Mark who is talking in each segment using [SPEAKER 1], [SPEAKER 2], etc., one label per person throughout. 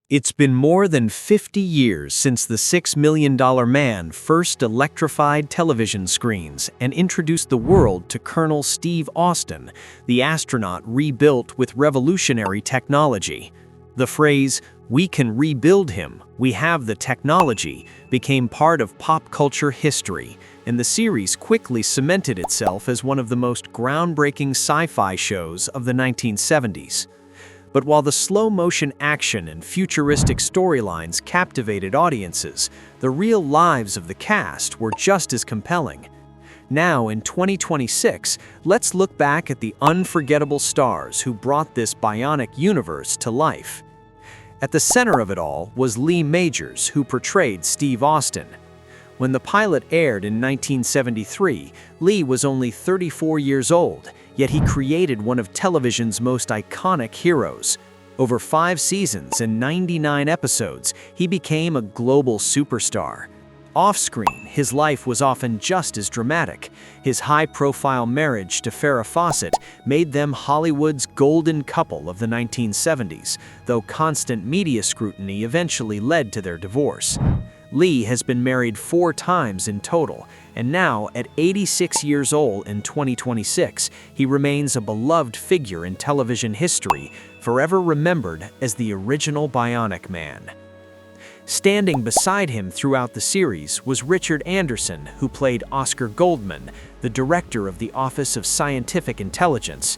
[SPEAKER 1] It's been more than 50 years since the $6 Million Man first electrified television screens and introduced the world to Colonel Steve Austin, the astronaut rebuilt with revolutionary technology. The phrase, "We can rebuild him, we have the technology," became part of pop culture history, and the series quickly cemented itself as one of the most groundbreaking sci-fi shows of the 1970s. But while the slow-motion action and futuristic storylines captivated audiences, the real lives of the cast were just as compelling. Now, in 2026, let's look back at the unforgettable stars who brought this bionic universe to life. At the center of it all was Lee Majors, who portrayed Steve Austin. When the pilot aired in 1973, Lee was only 34 years old, yet he created one of television's most iconic heroes. Over 5 seasons and 99 episodes, he became a global superstar. Off-screen, his life was often just as dramatic. His high-profile marriage to Farrah Fawcett made them Hollywood's golden couple of the 1970s, though constant media scrutiny eventually led to their divorce. Lee has been married 4 times in total, and now, at 86 years old in 2026, he remains a beloved figure in television history, forever remembered as the original Bionic Man. Standing beside him throughout the series was Richard Anderson, who played Oscar Goldman, the director of the Office of Scientific Intelligence.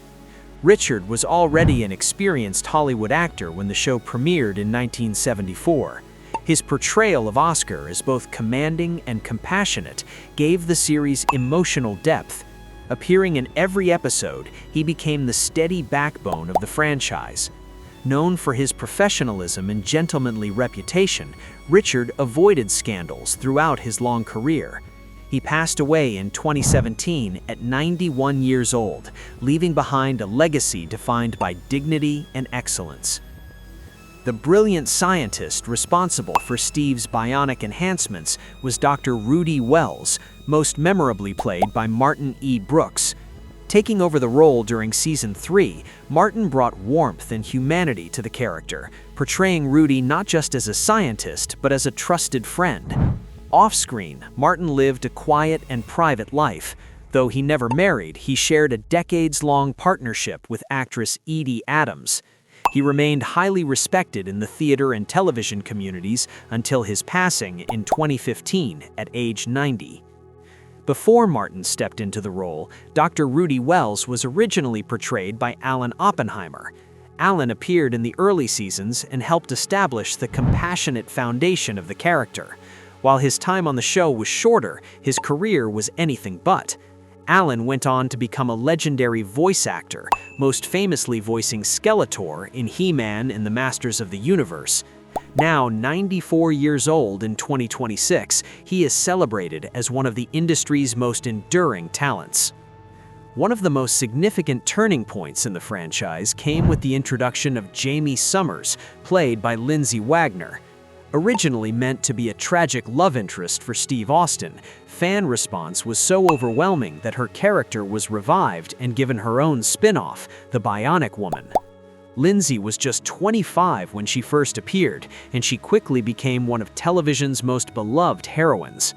[SPEAKER 1] Richard was already an experienced Hollywood actor when the show premiered in 1974. His portrayal of Oscar as both commanding and compassionate gave the series emotional depth. Appearing in every episode, he became the steady backbone of the franchise. Known for his professionalism and gentlemanly reputation, Richard avoided scandals throughout his long career. He passed away in 2017 at 91 years old, leaving behind a legacy defined by dignity and excellence. The brilliant scientist responsible for Steve's bionic enhancements was Dr. Rudy Wells, most memorably played by Martin E. Brooks. Taking over the role during Season 3, Martin brought warmth and humanity to the character, portraying Rudy not just as a scientist, but as a trusted friend. Off-screen, Martin lived a quiet and private life. Though he never married, he shared a decades-long partnership with actress Edie Adams. He remained highly respected in the theater and television communities until his passing in 2015 at age 90. Before Martin stepped into the role, Dr. Rudy Wells was originally portrayed by Alan Oppenheimer. Alan appeared in the early seasons and helped establish the compassionate foundation of the character. While his time on the show was shorter, his career was anything but. Alan went on to become a legendary voice actor, most famously voicing Skeletor in He-Man and the Masters of the Universe. Now 94 years old in 2026, he is celebrated as one of the industry's most enduring talents. One of the most significant turning points in the franchise came with the introduction of Jamie Summers, played by Lindsay Wagner. Originally meant to be a tragic love interest for Steve Austin, fan response was so overwhelming that her character was revived and given her own spin-off, the Bionic Woman. Lindsay was just 25 when she first appeared, and she quickly became one of television's most beloved heroines.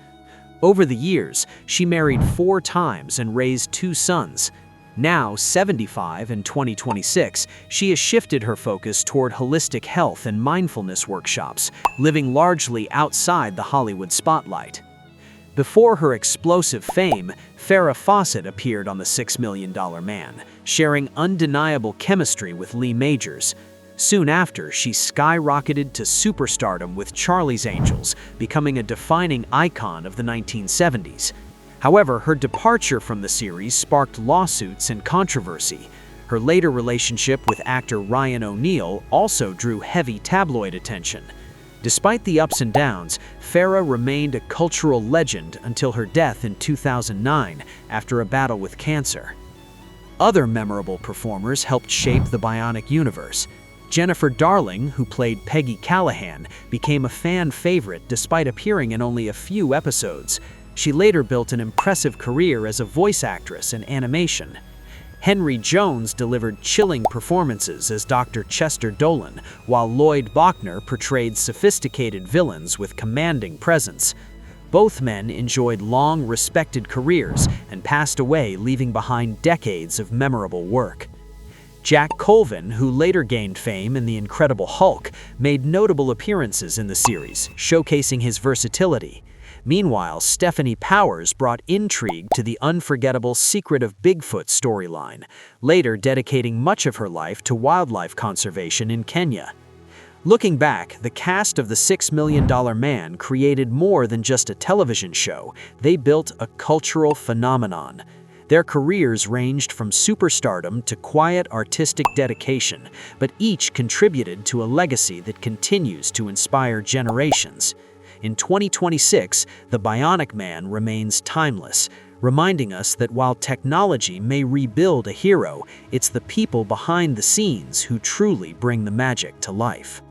[SPEAKER 1] Over the years, she married 4 times and raised 2 sons. Now, 75 in 2026, she has shifted her focus toward holistic health and mindfulness workshops, living largely outside the Hollywood spotlight. Before her explosive fame, Farrah Fawcett appeared on The $6 Million Man, sharing undeniable chemistry with Lee Majors. Soon after, she skyrocketed to superstardom with Charlie's Angels, becoming a defining icon of the 1970s. However, her departure from the series sparked lawsuits and controversy. Her later relationship with actor Ryan O'Neal also drew heavy tabloid attention. Despite the ups and downs, Farrah remained a cultural legend until her death in 2009 after a battle with cancer. Other memorable performers helped shape the Bionic universe. Jennifer Darling, who played Peggy Callahan, became a fan favorite despite appearing in only a few episodes. She later built an impressive career as a voice actress in animation. Henry Jones delivered chilling performances as Dr. Chester Dolan, while Lloyd Bachner portrayed sophisticated villains with commanding presence. Both men enjoyed long, respected careers and passed away, leaving behind decades of memorable work. Jack Colvin, who later gained fame in The Incredible Hulk, made notable appearances in the series, showcasing his versatility. Meanwhile, Stephanie Powers brought intrigue to the unforgettable Secret of Bigfoot storyline, later dedicating much of her life to wildlife conservation in Kenya. Looking back, the cast of The $6 Million Man created more than just a television show. They built a cultural phenomenon. Their careers ranged from superstardom to quiet artistic dedication, but each contributed to a legacy that continues to inspire generations. In 2026, the Bionic Man remains timeless, reminding us that while technology may rebuild a hero, it's the people behind the scenes who truly bring the magic to life.